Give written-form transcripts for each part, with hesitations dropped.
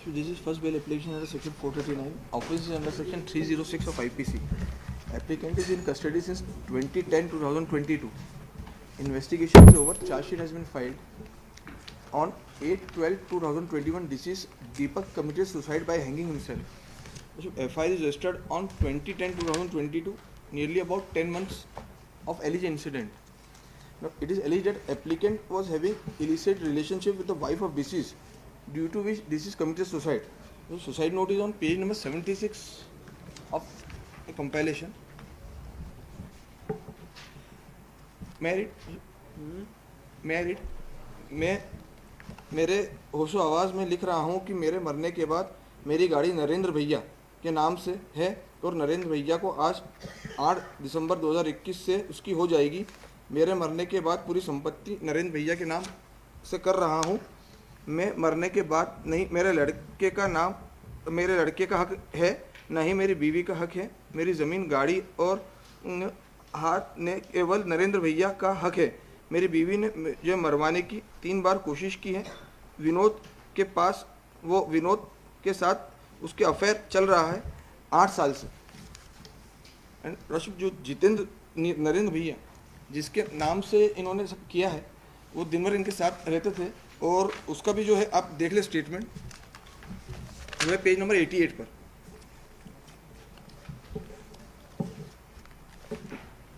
So this is first bail application under section 439. Offense is under section 306 of IPC. Applicant is in custody since 2010-2022. Investigation is over. Charge sheet has been filed. On 8/12/2021, deceased Deepak committed suicide by hanging himself. So FIR is registered on 2010-2022, nearly about 10 months of alleged incident. Now, it is alleged that applicant was having illicit relationship with the wife of deceased, due to which deceased committed suicide. The suicide note is on page number 76 of a compilation. मैं मेरे होशो आवाज़ में लिख रहा हूँ कि मेरे मरने के बाद मेरी गाड़ी नरेंद्र भैया के नाम से है और नरेंद्र भैया को आज 8 दिसंबर 2021 से उसकी हो जाएगी। मेरे मरने के बाद पूरी संपत्ति नरेंद्र भैया के नाम से कर रहा हूँ। मैं मरने के बाद नहीं मेरे लड़के का हक है, न ही मेरी बीवी का हक है। मेरी ज़मीन, गाड़ी और हाथ ने केवल नरेंद्र भैया का हक है। मेरी बीवी ने मुझे मरवाने की 3 बार कोशिश की है। विनोद के पास विनोद के साथ उसके अफेयर चल रहा है 8 साल से। एंड रशिद जो जितेंद्र नरेंद्र भैया जिसके नाम से इन्होंने सब किया है, वो दिन भर इनके साथ रहते थे और उसका भी जो है आप देख ले स्टेटमेंट जो है पेज नंबर 88 पर।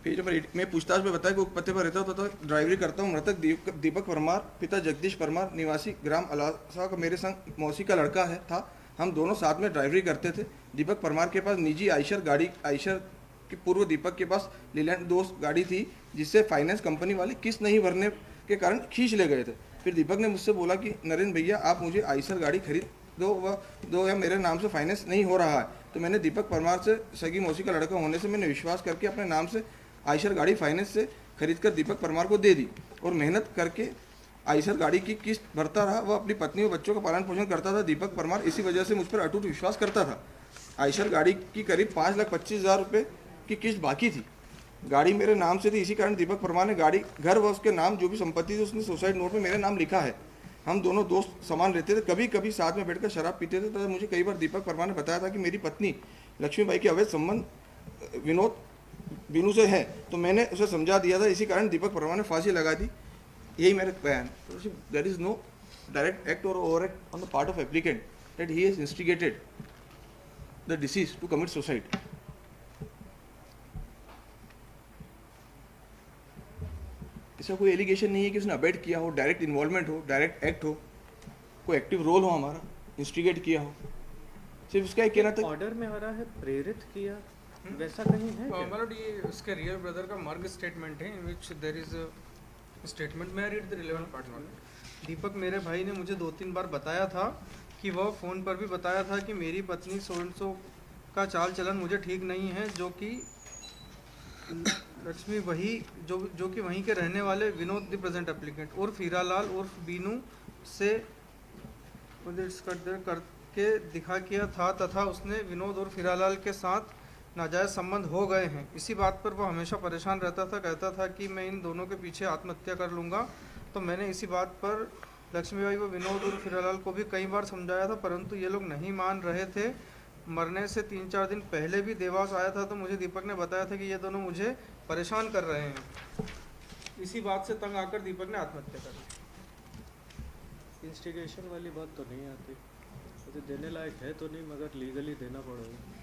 पेज नंबर 8 में पूछताछ में बताया कि पते पर रहता था, ड्राइवरी करता हूँ। मृतक दीपक परमार, पिता जगदीश परमार, निवासी ग्राम अलासा का मेरे संग मौसी का लड़का था। हम दोनों साथ में ड्राइवरी करते थे। दीपक परमार के पास निजी आइशर के पूर्व दीपक के पास लीलैंड दोस्त गाड़ी थी, जिससे फाइनेंस कंपनी वाले किस्त नहीं भरने के कारण खींच ले गए थे। फिर दीपक ने मुझसे बोला कि नरेंद्र भैया आप मुझे आइशर गाड़ी खरीद दो या मेरे नाम से फाइनेंस नहीं हो रहा है। तो मैंने दीपक परमार से सगी मौसी का लड़का होने से मैंने विश्वास करके अपने नाम से आइशर गाड़ी फाइनेंस से खरीद कर दीपक परमार को दे दी और मेहनत करके आइशर गाड़ी की किस्त भरता रहा। वह अपनी पत्नी और बच्चों का पालन पोषण करता था। दीपक परमार इसी वजह से मुझ पर अटूट विश्वास करता था। आइशर गाड़ी की करीब 5,25,000 रुपये की किस्त बाकी थी। गाड़ी मेरे नाम से थी, इसी कारण दीपक परमार ने गाड़ी, घर व उसके नाम जो भी संपत्ति थी उसने सुसाइड नोट में मेरे नाम लिखा है। हम दोनों दोस्त समान रहते थे, कभी कभी साथ में बैठकर शराब पीते थे। तथा मुझे कई बार दीपक परमार ने बताया था कि मेरी पत्नी लक्ष्मीबाई के अवैध संबंध विनू से है, तो मैंने उसे समझा दिया था। इसी कारण दीपक परमार ने फांसी लगा दी। यही मेरा बयान। There is no direct act और overt act on the part of applicant that he has instigated the deceased to commit suicide. इसका कोई एलिगेशन नहीं है कि उसने अबेट किया हो, डायरेक्ट इन्वॉल्वमेंट हो, डायरेक्ट एक्ट हो, कोई एक्टिव रोल हो हमारा, इंस्टिगेट किया हो। सिर्फ उसका एक कहना था ऑर्डर में आ रहा है प्रेरित किया, वैसा कहीं है क्या? मतलब ये उसके रियल ब्रदर का मर्ग स्टेटमेंट है, in which there is a statement. मैं read the relevant part not. Deepak मेरे भाई ने मुझे 2-3 बार बताया था कि वह फ़ोन पर भी बताया था कि मेरी पत्नी सो का चाल चलन मुझे ठीक नहीं है, जो कि लक्ष्मी वही जो कि वहीं के रहने वाले विनोद द प्रेजेंट एप्लीकेंट उर्फ हीरालाल उर्फ बीनू से करके दिखा किया था तथा उसने विनोद और हीरालाल के साथ नाजायज़ संबंध हो गए हैं। इसी बात पर वह हमेशा परेशान रहता था, कहता था कि मैं इन दोनों के पीछे आत्महत्या कर लूँगा। तो मैंने इसी बात पर लक्ष्मीबाई व विनोद और हीरालाल को भी कई बार समझाया था, परंतु ये लोग नहीं मान रहे थे। मरने से 3-4 दिन पहले भी देवास आया था, तो मुझे दीपक ने बताया था कि ये दोनों मुझे परेशान कर रहे हैं। इसी बात से तंग आकर दीपक ने आत्महत्या कर ली। इंस्टिगेशन वाली बात तो नहीं आती, तो देने लायक है तो नहीं, मगर लीगली देना पड़ेगा।